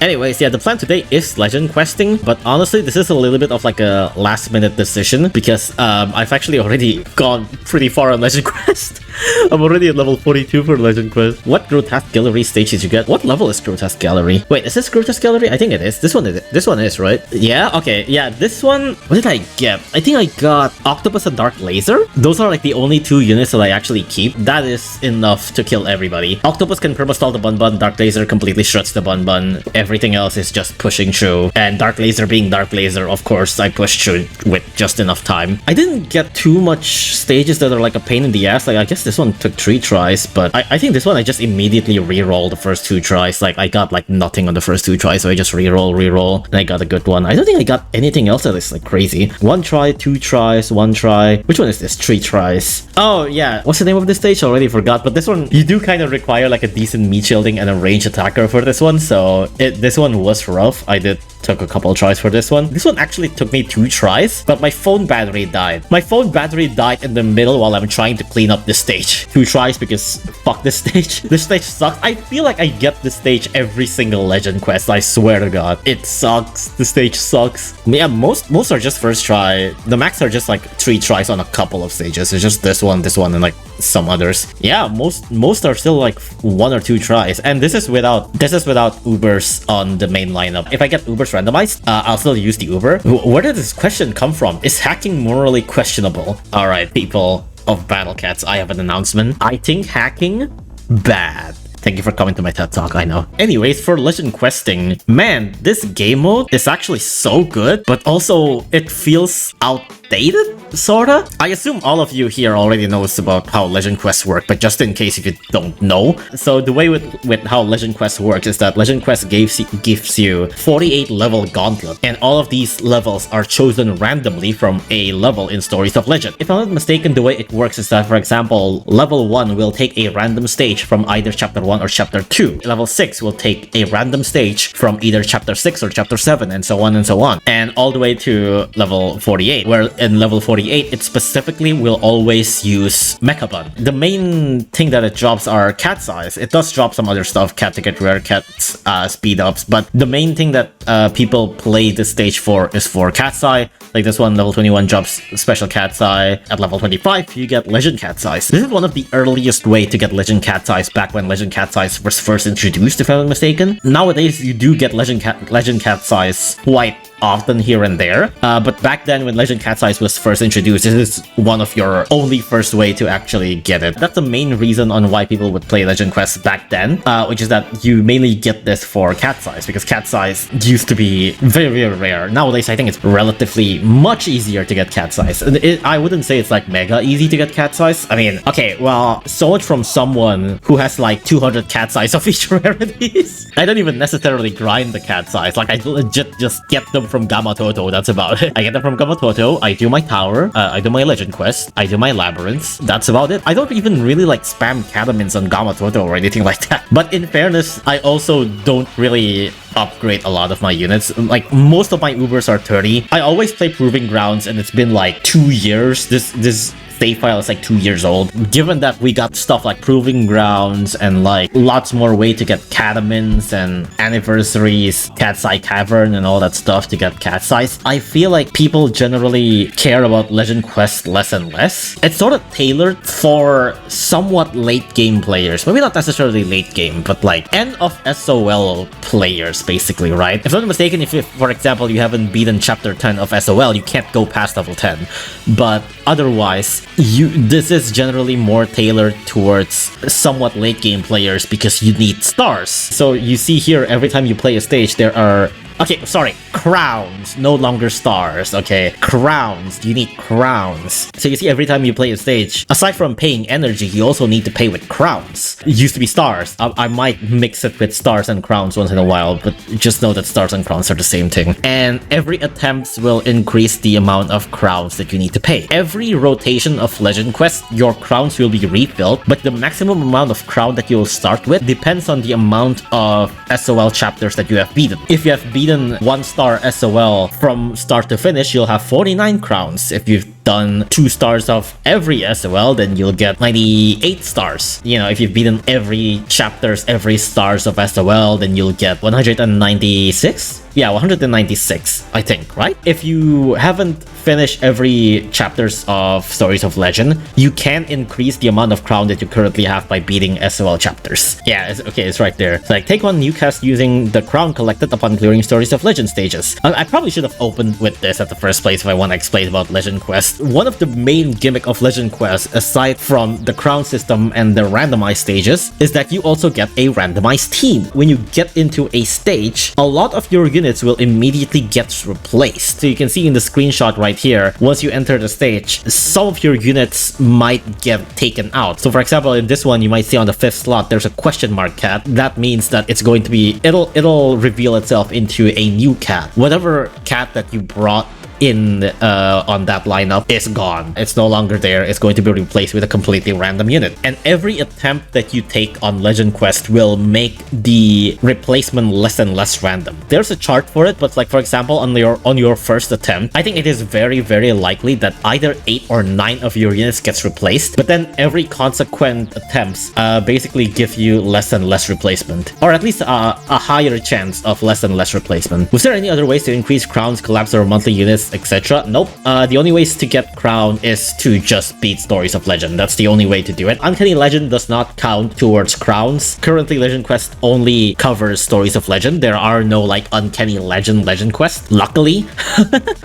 Anyways, yeah, the plan today is legend questing, but honestly, this is a little bit of like a last-minute decision because I've actually already gone pretty far on legend quest. I'm already at level 42 for legend quest. What grotesque gallery stage did you get? What level is grotesque gallery? Wait, is this grotesque gallery? I think it is. This one is, right? Yeah, okay, yeah, this one, what did I get? I think I got Octopus and Dark Laser. Those are like the only two units that I actually keep. That is enough to kill everybody. Octopus can perma-stall the Bun, Dark Laser completely shreds the Bun. Everything else is just pushing through. And Dark Laser being Dark Laser, of course, I pushed through with just enough time. I didn't get too much stages that are like a pain in the ass. Like, I guess this one took 3 tries, but I think this one I just immediately re-rolled the first 2 tries. Like, I got like nothing on the first 2 tries, so I just re-roll, and I got a good one. I don't think I got anything else that is like crazy. 1 try, 2 tries, 1 try. Which one is this? 3 tries. Oh yeah, what's the name of this stage? I already forgot, but this one, you do kind of require like a decent meat shielding and a range attacker for this one, so this one was rough. I took a couple tries for this one. This one actually took me 2 tries, but my phone battery died. My phone battery died in the middle while I'm trying to clean up this stage. 2 tries because fuck this stage. This stage sucks. I feel like I get this stage every single legend quest. I swear to god. It sucks. The stage sucks. Yeah, most are just first try. The max are just like 3 tries on a couple of stages. It's just this one, and like some others. Yeah, most are still like 1 or 2 tries. And this is without Ubers on the main lineup. If I get Ubers randomized, I'll still use the Uber. Where did this question come from? Is hacking morally questionable? Alright, people of Battle Cats, I have an announcement. I think hacking, bad. Thank you for coming to my TED Talk, I know. Anyways, for legend questing, man, this game mode is actually so good, but also it feels outdated, sorta? I assume all of you here already knows about how legend quests work, but just in case if you don't know. So the way with how legend quest works is that legend quest gives you 48 level gauntlet, and all of these levels are chosen randomly from a level in Stories of Legend. If I'm not mistaken, the way it works is that, for example, level 1 will take a random stage from either chapter 1 or chapter 2. Level 6 will take a random stage from either chapter 6 or chapter 7, and so on and so on. And all the way to level 48, where in level 48, it specifically will always use Mecha Bun. The main thing that it drops are cat size. It does drop some other stuff, cat ticket, rare cat speed ups, but the main thing that people play this stage for is for cat size. Like this one, level 21 drops special cat size. At level 25, you get legend cat size. This is one of the earliest way to get legend cat size back when legend cat size was first introduced, if I'm not mistaken. Nowadays, you do get legend cat size quite often here and there, but back then when legend cat size was first introduced, this is one of your only first way to actually get it. That's the main reason on why people would play legend quests back then, which is that you mainly get this for cat size, because cat size used to be very, very rare. Nowadays, I think it's relatively much easier to get cat size. I wouldn't say it's like mega easy to get cat size. I mean, okay, well, so much from someone who has like 200 cat size of each rarities. I don't even necessarily grind the cat size. Like, I legit just get them from Gamma Toto, that's about it. I get them from Gamma Toto, I do my tower, I do my legend quest, I do my labyrinths, that's about it. I don't even really like spam catamins on Gamma Toto or anything like that. But in fairness, I also don't really upgrade a lot of my units. Like, most of my Ubers are 30. I always play Proving Grounds, and it's been like 2 years. This save file is like 2 years old. Given that we got stuff like Proving Grounds and like lots more way to get catamins and anniversaries, Cat's Eye Cavern and all that stuff to get cat size, I feel like people generally care about legend quests less and less. It's sort of tailored for somewhat late game players. Maybe not necessarily late game, but like end of SOL players, basically, right? If I'm not mistaken, if for example you haven't beaten chapter 10 of SOL, you can't go past level 10. But otherwise, this is generally more tailored towards somewhat late game players because you need stars. So you see here, every time you play a stage, there are Okay, sorry, crowns, no longer stars, okay? Crowns, you need crowns. So you see, every time you play a stage, aside from paying energy, you also need to pay with crowns. It used to be stars. I might mix it with stars and crowns once in a while, but just know that stars and crowns are the same thing. And every attempt will increase the amount of crowns that you need to pay. Every rotation of Legend Quest, your crowns will be refilled, but the maximum amount of crown that you'll start with depends on the amount of SOL chapters that you have beaten. If you have beaten beaten 1-star SOL from start to finish, you'll have 49 crowns. If you've done 2 stars of every SOL, then you'll get 98 stars. You know, if you've beaten every chapters, every stars of SOL, then you'll get 196? Yeah, 196, I think, right? If you haven't finished every chapters of Stories of Legend, you can increase the amount of crown that you currently have by beating SOL chapters. Yeah, it's right there. It's like, take 1 new quest using the crown collected upon clearing Stories of Legend stages. I probably should have opened with this at the first place if I want to explain about Legend Quest. One of the main gimmick of Legend Quest, aside from the crown system and the randomized stages, is that you also get a randomized team. When you get into a stage, a lot of your units will immediately get replaced. So you can see in the screenshot right here, once you enter the stage, some of your units might get taken out. So for example, in this one, you might see on the 5th slot, there's a question mark cat. That means that it's going to be, it'll reveal itself into a new cat. Whatever cat that you brought in on that lineup is gone. It's no longer there. It's going to be replaced with a completely random unit. And every attempt that you take on Legend Quest will make the replacement less and less random. There's a chart for it, but like for example, on your first attempt, I think it is very, very likely that either 8 or 9 of your units gets replaced, but then every consequent attempts basically give you less and less replacement, or at least a higher chance of less and less replacement. Was there any other ways to increase crowns, collapse, or monthly units, etc.? Nope. The only ways to get crown is to just beat Stories of Legend. That's the only way to do it. Uncanny Legend does not count towards crowns. Currently, Legend Quest only covers Stories of Legend. There are no like Uncanny Legend Quest. Luckily,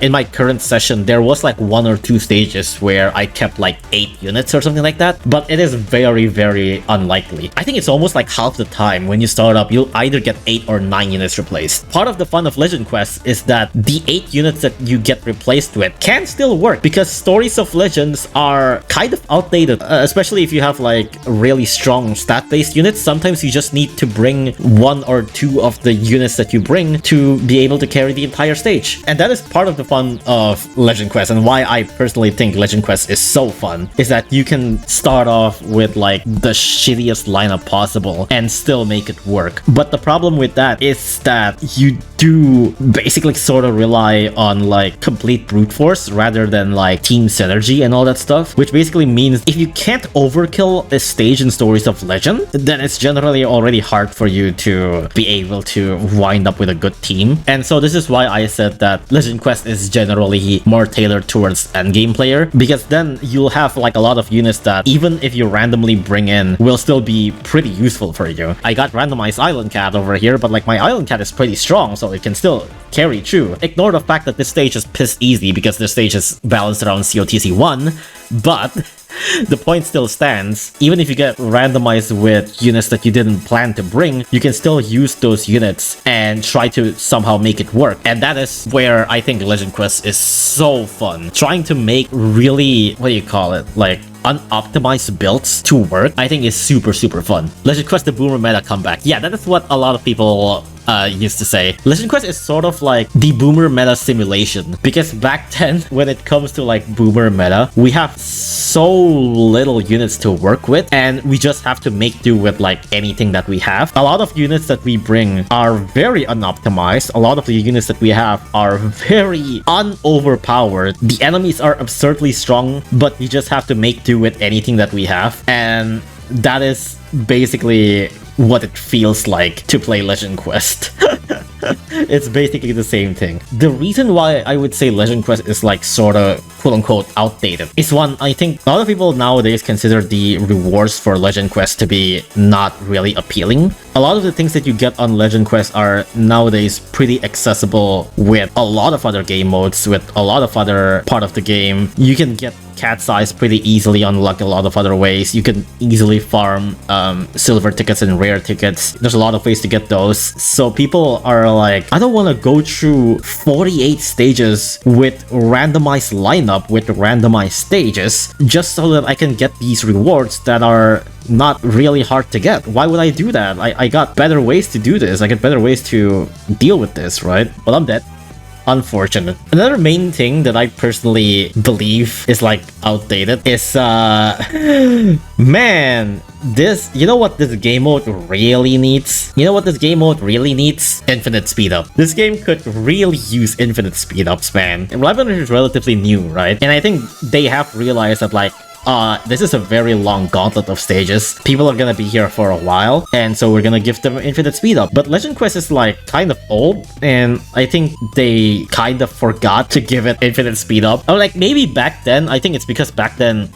in my current session, there was like 1 or 2 stages where I kept like 8 units or something like that, but it is very, very unlikely. I think it's almost like half the time when you start up, you'll either get 8 or 9 units replaced. Part of the fun of Legend Quest is that the 8 units that you get replaced with can still work, because Stories of Legends are kind of outdated, especially if you have like really strong stat-based units. Sometimes you just need to bring 1 or 2 of the units that you bring to be able to carry the entire stage. And that is part of the fun of Legend Quest, and why I personally think Legend Quest is so fun, is that you can start off with like the shittiest lineup possible and still make it work. But the problem with that is that you do basically sort of rely on like complete brute force rather than like team synergy and all that stuff, which basically means if you can't overkill a stage in Stories of Legend, then it's generally already hard for you to be able to wind up with a good team. And so this is why I said that Legend Quest is generally more tailored towards endgame player, because then you'll have like a lot of units that even if you randomly bring in will still be pretty useful for you. I got randomized Island Cat over here, but like my Island Cat is pretty strong, so it can still carry through. Ignore the fact that this stage is piss easy because the stage is balanced around COTC 1, but the point still stands. Even if you get randomized with units that you didn't plan to bring, you can still use those units and try to somehow make it work. And that is where I think Legend Quest is so fun. Trying to make really, what do you call it, like unoptimized builds to work, I think is super, super fun. Legend Quest, the boomer meta comeback. Yeah, that is what a lot of people used to say. Legend Quest is sort of like the boomer meta simulation, because back then, when it comes to like boomer meta, we have so little units to work with, and we just have to make do with like anything that we have. A lot of units that we bring are very unoptimized. A lot of the units that we have are very unoverpowered. The enemies are absurdly strong, but you just have to make do with anything that we have, and that is basically what it feels like to play Legend Quest. It's basically the same thing. The reason why I would say Legend Quest is like sort of quote-unquote outdated is, one, I think a lot of people nowadays consider the rewards for Legend Quest to be not really appealing. A lot of the things that you get on Legend Quest are nowadays pretty accessible with a lot of other game modes, with a lot of other part of the game. You can get cat size pretty easily, unlock a lot of other ways. You can easily farm silver tickets and rare tickets. There's a lot of ways to get those. So people are like, I don't want to go through 48 stages with randomized lineup with randomized stages just so that I can get these rewards that are not really hard to get. Why would I do that? I got better ways to do this. I get better ways to deal with this, right? Well, I'm dead. unfortunate. Another main thing that I personally believe is like outdated is man, you know what this game mode really needs? You know what this game mode really needs? Infinite speed up. This game could really use infinite speed ups, man. Labyrinth is relatively new, right? And I think they have realized that like this is a very long gauntlet of stages. People are gonna be here for a while, and so we're gonna give them infinite speed up. But Legend Quest is like kind of old, and I think they kind of forgot to give it infinite speed up. Or like maybe back then, I think it's because back then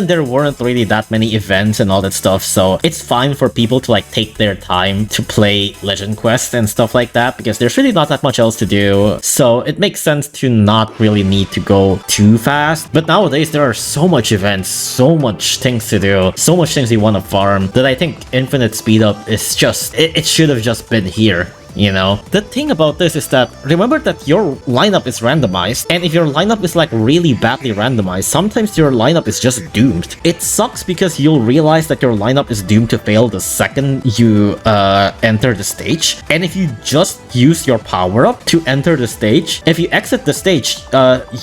there weren't really that many events and all that stuff, so it's fine for people to like take their time to play Legend Quest and stuff like that, because there's really not that much else to do. So it makes sense to not really need to go too fast. But nowadays there are so much events, so much things to do, so much things you want to farm, that I think infinite speed up is just, it should have just been here. You know, the thing about this is that remember that your lineup is randomized, and if your lineup is like really badly randomized, sometimes your lineup is just doomed. It sucks because you'll realize that your lineup is doomed to fail the second you enter the stage. And if you just use your power-up to enter the stage, if you exit the stage,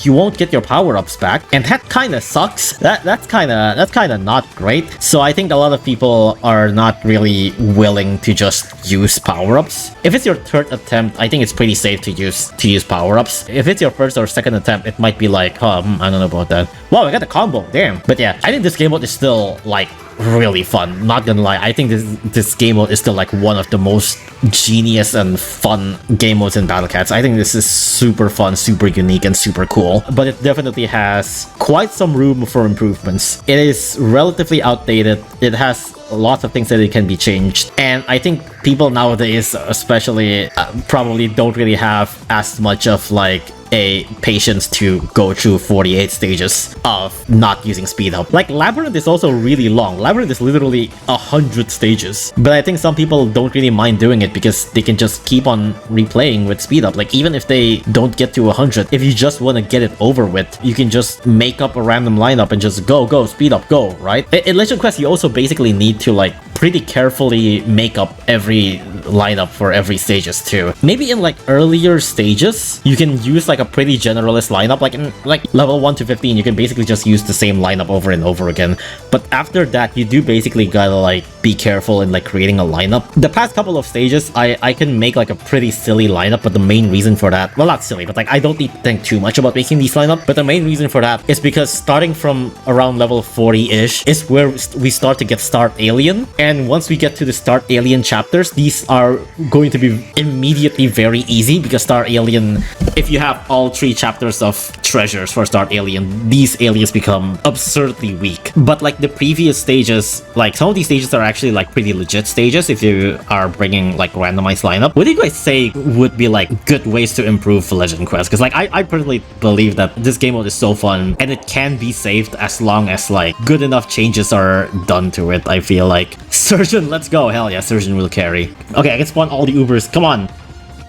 you won't get your power-ups back, and that kind of sucks. That's kind of not great. So I think a lot of people are not really willing to just use power-ups. If it's your third attempt, I think it's pretty safe to use power-ups. If it's your first or second attempt, it might be like, I don't know about that. Wow, I got a combo, damn. But yeah, I think this game mode is still like really fun. Not gonna lie, I think this game mode is still like one of the most genius and fun game modes in Battle Cats. I think this is super fun, super unique, and super cool. But it definitely has quite some room for improvements. It is relatively outdated. It has lots of things that it can be changed, and I think people nowadays especially probably don't really have as much of like a patience to go through 48 stages of not using speed up. Like Labyrinth is also really long. Labyrinth is literally 100 stages, but I think some people don't really mind doing it because they can just keep on replaying with speed up. Like even if they don't get to 100, if you just want to get it over with, you can just make up a random lineup and just go speed up, go, right? In Legend Quest you also basically need to like pretty carefully make up every lineup for every stages too. Maybe in like earlier stages you can use like a pretty generalist lineup, like in like level 1 to 15 you can basically just use the same lineup over and over again. But after that you do basically gotta like be careful in like creating a lineup. The past couple of stages I can make like a pretty silly lineup, but the main reason for that, well not silly, but like I don't need to think too much about making these lineup, but the main reason for that is because starting from around level 40-ish is where we start to get Start Alien, and once we get to the Start Alien chapters, these are going to be immediately very easy because Start Alien, if you have all 3 chapters of treasures for Start Alien, these aliens become absurdly weak. But like the previous stages, like some of these stages are actually like pretty legit stages if you are bringing like randomized lineup. What do you guys say would be like good ways to improve Legend Quest? Because like I personally believe that this game mode is so fun and it can be saved as long as like good enough changes are done to it. I feel like Surgeon, let's go. Hell yeah, Surgeon will carry. Okay, I can spawn all the Ubers. Come on.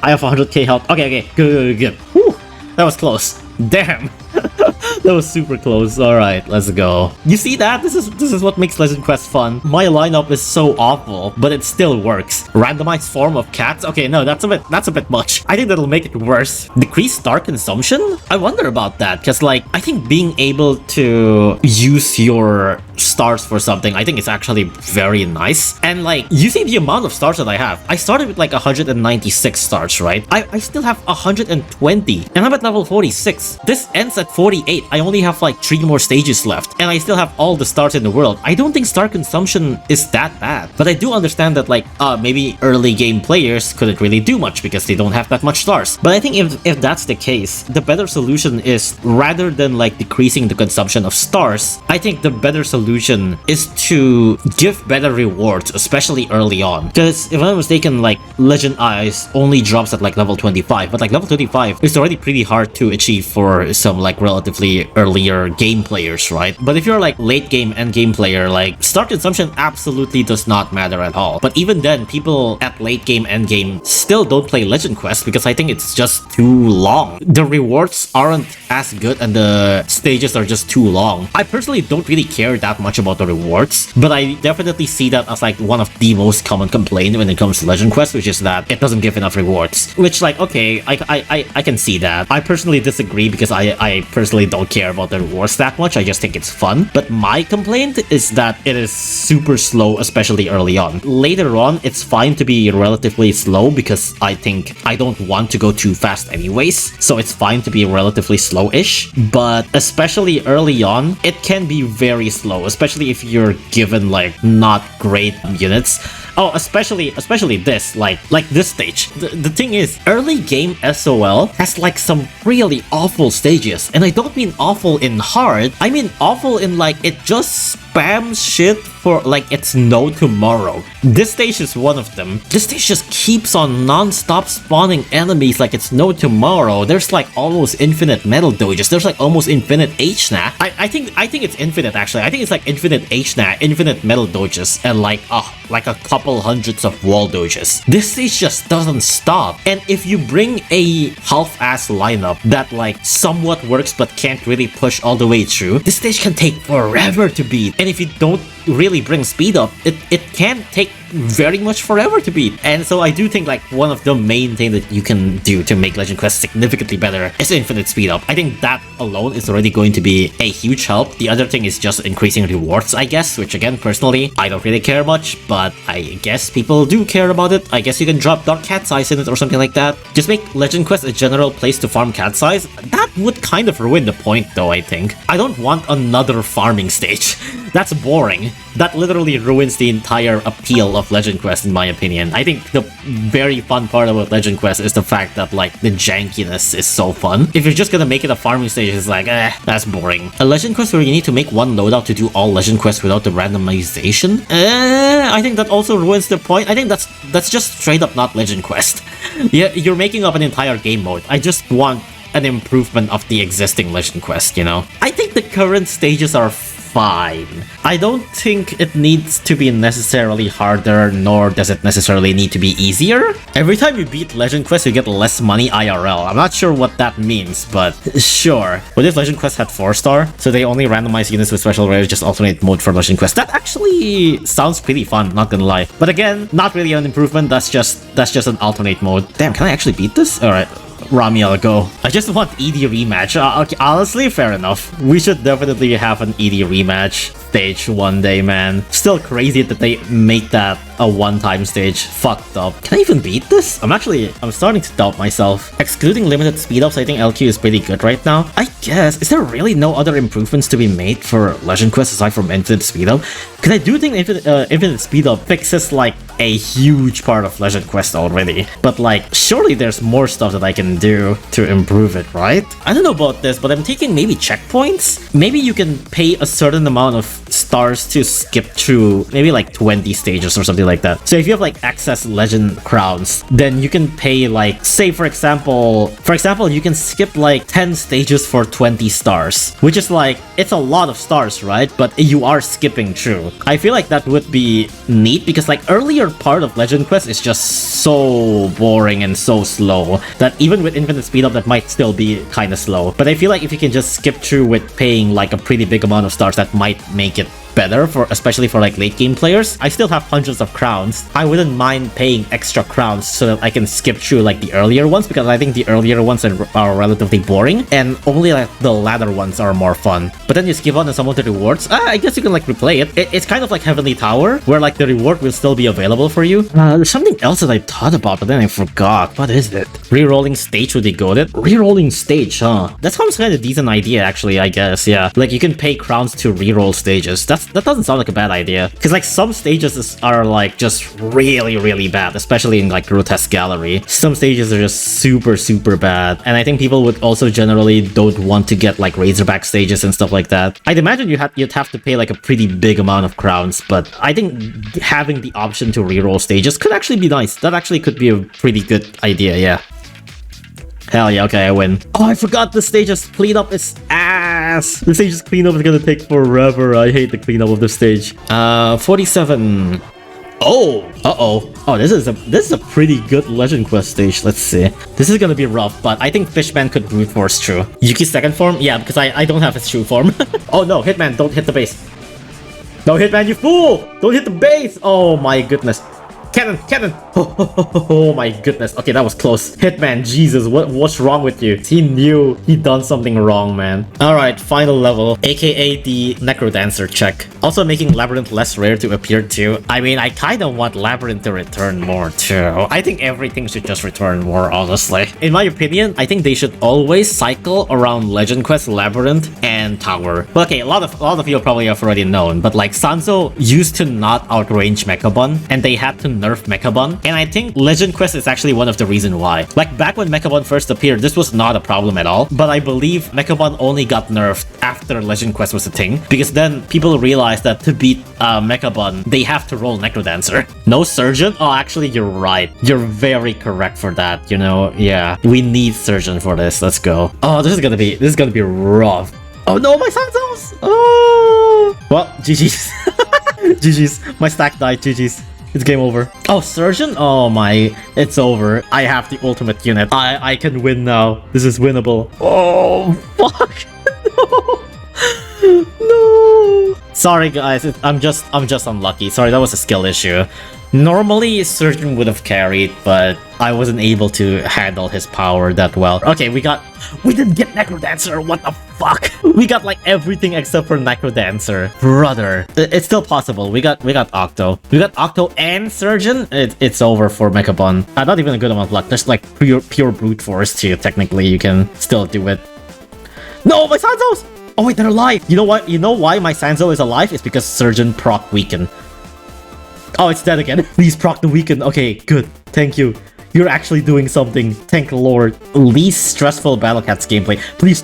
I have 100k health. Okay, good. Whew, that was close. Damn. That was super close. Alright, let's go. You see that? This is what makes Legend Quest fun. My lineup is so awful, but it still works. Randomized form of cats? Okay, no, that's a bit much. I think that'll make it worse. Decreased star consumption? I wonder about that, because like, I think being able to use your stars for something, I think it's actually very nice. And like, you see the amount of stars that I have. I started with like 196 stars, right? I still have 120, and I'm at level 46. This ends at 48. I only have like 3 more stages left, and I still have all the stars in the world. I don't think star consumption is that bad, but I do understand that like maybe early game players couldn't really do much because they don't have that much stars. But I think if that's the case, the better solution is, rather than like decreasing the consumption of stars, I think the better solution is to give better rewards, especially early on. Because if I'm not mistaken, like Legend Eyes only drops at like level 25, but like level 25 is already pretty hard to achieve for some like relatively earlier game players, right? But if you're like late game, end game player, like star consumption absolutely does not matter at all. But even then, people at late game, end game still don't play Legend Quest because I think it's just too long. The rewards aren't as good and the stages are just too long. I personally don't really care that that much about the rewards, but I definitely see that as like one of the most common complaints when it comes to Legend Quest, which is that it doesn't give enough rewards. Which, like, okay, I can see that. I personally disagree because I personally don't care about the rewards that much. I just think it's fun. But my complaint is that it is super slow, especially early on. Later on, it's fine to be relatively slow because I think I don't want to go too fast anyways, so it's fine to be relatively slow-ish. But especially early on, it can be very slow, especially if you're given like not great units. Oh, especially this, like this stage. The thing is, early game SOL has like some really awful stages, and I don't mean awful in hard, I mean awful in like it just spams shit for like it's no tomorrow. This stage is one of them. This stage just keeps on non-stop spawning enemies like it's no tomorrow. There's like almost infinite metal doges. There's like almost infinite HNA. I think it's infinite actually. I think it's like infinite HNA, infinite metal doges, and like a couple hundreds of wall doges. This stage just doesn't stop. And if you bring a half-ass lineup that like somewhat works but can't really push all the way through, this stage can take forever to beat. And if you don't really bring speed up, it can take very much forever to beat. And so I do think like one of the main things that you can do to make Legend Quest significantly better is infinite speed up. I think that alone is already going to be a huge help. The other thing is just increasing rewards, I guess, which again, personally, I don't really care much, but I guess people do care about it. I guess you can drop Dark Cat's Eyes in it or something like that. Just make Legend Quest a general place to farm Cat's Eyes. That would kind of ruin the point though, I think. I don't want another farming stage. That's boring. That literally ruins the entire appeal of Legend Quest in my opinion. I think the very fun part about Legend Quest is the fact that like the jankiness is so fun. If you're just gonna make it a farming stage, it's like, that's boring. A Legend Quest where you need to make one loadout to do all Legend Quests without the randomization? I think that also ruins the point. I think that's just straight up not Legend Quest. Yeah, you're making up an entire game mode. I just want an improvement of the existing Legend Quest, you know? I think the current stages are fine. I don't think it needs to be necessarily harder, nor does it necessarily need to be easier. Every time you beat Legend Quest, you get less money IRL. I'm not sure what that means, but sure. What if Legend Quest had 4-star? So they only randomize units with special rares, just alternate mode for Legend Quest. That actually sounds pretty fun, not gonna lie. But again, not really an improvement, that's just an alternate mode. Damn, can I actually beat this? Alright. Rami, I'll go. I just want ED rematch. Okay, honestly, fair enough. We should definitely have an ED rematch stage one day, man. Still crazy that they make that a one-time stage. Fucked up. Can I even beat this? I'm starting to doubt myself. Excluding limited speed-ups, I think LQ is pretty good right now. I guess. Is there really no other improvements to be made for Legend Quest aside from infinite speed-up? Because I do think infinite speed-up fixes like a huge part of Legend Quest already. But like, surely there's more stuff that I can do to improve it, right? I don't know about this, but I'm thinking maybe checkpoints? Maybe you can pay a certain amount of stars to skip through maybe like 20 stages or something like that. So if you have like excess legend crowns, then you can pay like, say for example, you can skip like 10 stages for 20 stars, which is like, it's a lot of stars, right? But you are skipping through. I feel like that would be neat because like earlier part of Legend Quest is just so boring and so slow that even with infinite speed up, that might still be kind of slow. But I feel like if you can just skip through with paying like a pretty big amount of stars, that might make it better for, especially for like late game players. I still have hundreds of crowns. I wouldn't mind paying extra crowns so that I can skip through like the earlier ones, because I think the earlier ones are relatively boring and only like the latter ones are more fun. But then you skip on and some of the rewards, I guess you can like replay it. It's kind of like Heavenly Tower where like the reward will still be available for you. There's something else that I thought about, but then I forgot. What is it? Rerolling stage would be goated. Rerolling stage, huh? That sounds kind of a decent idea actually, I guess. Yeah, like you can pay crowns to reroll stages. That doesn't sound like a bad idea, because like some stages are like just really bad, especially in like Grotesque Gallery. Some stages are just super bad, and I think people would also generally don't want to get like Razorback stages and stuff like that. I'd imagine you'd have to pay like a pretty big amount of crowns, but I think having the option to reroll stages could actually be nice. That actually could be a pretty good idea, yeah. Hell yeah, okay, I win. Oh, I forgot the stage's cleanup is ass. The stage's cleanup is gonna take forever. I hate the cleanup of the stage. 47. Oh, uh-oh. Oh, this is a pretty good Legend Quest stage. Let's see. This is gonna be rough, but I think Fishman could brute force through. Yuki's second form? Yeah, because I don't have his true form. Oh no, Hitman, don't hit the base. No hit, man, you fool! Don't hit the base! Oh my goodness. Cannon, cannon! Oh my goodness. Okay, that was close. Hitman, Jesus, what's wrong with you? He knew he done something wrong, man. Alright, final level, aka the Necrodancer check. Also making Labyrinth less rare to appear too. I mean, I kinda want Labyrinth to return more too. I think everything should just return more, honestly. In my opinion, I think they should always cycle around Legend Quest, Labyrinth, and Tower. But okay, a lot of you probably have already known, but like Sanzo used to not outrange Mechabon, and they had to nerf Mechabon, and I think Legend Quest is actually one of the reasons why. Like back when Mechabon first appeared, this was not a problem at all, but I believe Mechabon only got nerfed after Legend Quest was a thing, because then people realized that to beat Mechabon, they have to roll Necrodancer. No Surgeon? Oh, actually, you're right. You're very correct for that, you know? Yeah, we need Surgeon for this. Let's go. Oh, this is gonna be rough. Oh no, my Santos! Oh! Well, GG's. GG's. My stack died, GG's. It's game over. Oh, Surgeon? Oh my, it's over. I have the ultimate unit. I can win now. This is winnable. Oh, fuck. No. No. Sorry guys, I'm just unlucky. Sorry, that was a skill issue. Normally, Surgeon would have carried, but I wasn't able to handle his power that well. Okay, we didn't get Necrodancer, what the fuck? We got like everything except for Necrodancer. Brother, it's still possible. We got Octo. We got Octo and Surgeon. It's over for Mechabon. Not even a good amount of luck. There's like pure brute force too. Technically, you can still do it. No, my Sanzos! Oh wait, they're alive. You know what? You know why my Sanzo is alive? It's because Surgeon proc weaken. Oh, it's dead again. Please proc the weaken. Okay, good. Thank you. You're actually doing something. Thank the Lord. Least stressful Battle Cats gameplay. Please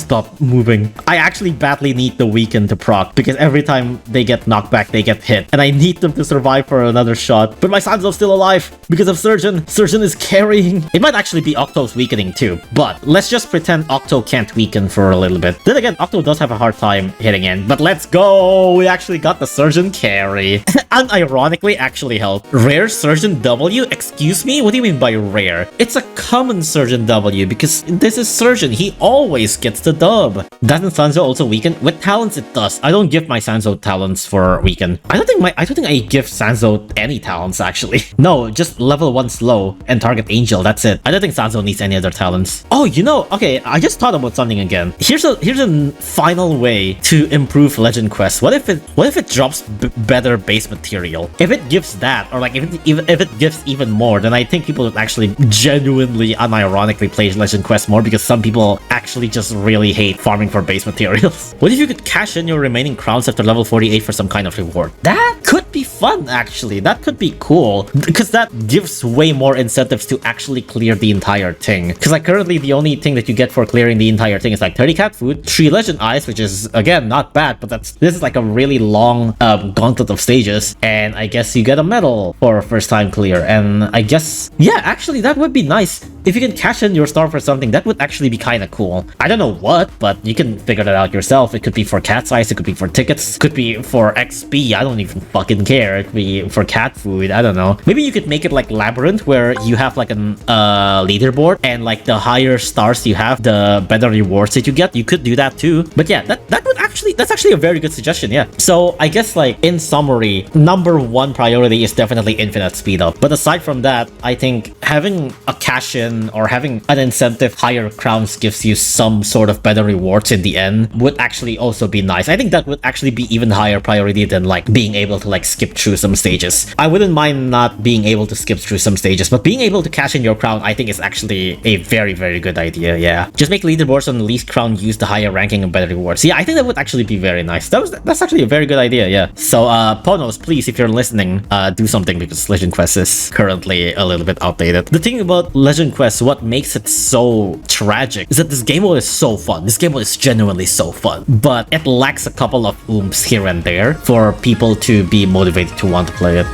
stop moving. I actually badly need the weaken to proc because every time they get knocked back, they get hit. And I need them to survive for another shot. But my Sanzo's still alive because of Surgeon. Surgeon is carrying. It might actually be Octo's weakening too. But let's just pretend Octo can't weaken for a little bit. Then again, Octo does have a hard time hitting in. But let's go. We actually got the Surgeon carry. And ironically actually helped. Rare Surgeon W? Excuse me? What do you mean by rare? It's a common Surgeon W because this is Surgeon. He always gets the dub. Doesn't Sanzo also weaken? With talents it does. I don't give my Sanzo talents for weaken. I don't think I give Sanzo any talents actually. No, just level 1 slow and target Angel. That's it. I don't think Sanzo needs any other talents. Oh, you know, okay, I just thought about something again. Here's a final way to improve Legend Quest. What if it drops better base material? If it gives that, or like if it gives even more, then I think people would actually genuinely, unironically play Legend Quest more because some people actually just really hate farming for base materials. What if you could cash in your remaining crowns after level 48 for some kind of reward? That could be fun, actually. That could be cool because that gives way more incentives to actually clear the entire thing. Because like currently the only thing that you get for clearing the entire thing is like 30 cat food, 3 legend eyes, which is again not bad, but this is like a really long gauntlet of stages, and I guess you get a medal for a first time clear. And I guess, yeah, actually that would be nice. If you can cash in your star for something, that would actually be kind of cool. I don't know what, but you can figure that out yourself. It could be for cat's eyes, it could be for tickets, it could be for XP, I don't even fucking care. It could be for cat food, I don't know. Maybe you could make it like Labyrinth, where you have like an leaderboard, and like the higher stars you have, the better rewards that you get. You could do that too. But yeah, that's actually a very good suggestion, yeah. So I guess like in summary, number 1 priority is definitely infinite speed up. But aside from that, I think having a cash in or having an incentive higher crowns gives you some sort of better rewards in the end would actually also be nice. I think that would actually be even higher priority than like being able to like skip through some stages. I wouldn't mind not being able to skip through some stages, but being able to cash in your crown I think is actually a very, very good idea, yeah. Just make leaderboards on the least crown use the higher ranking and better rewards. Yeah, I think that would actually be very nice. That's actually a very good idea, yeah. So Ponos, please, if you're listening, do something because Legend Quest is currently a little bit outdated. The thing about Legend Quest, what makes it so tragic is that this game mode is so fun. This game mode is genuinely so fun, but it lacks a couple of oomph here and there for people to be motivated to want to play it.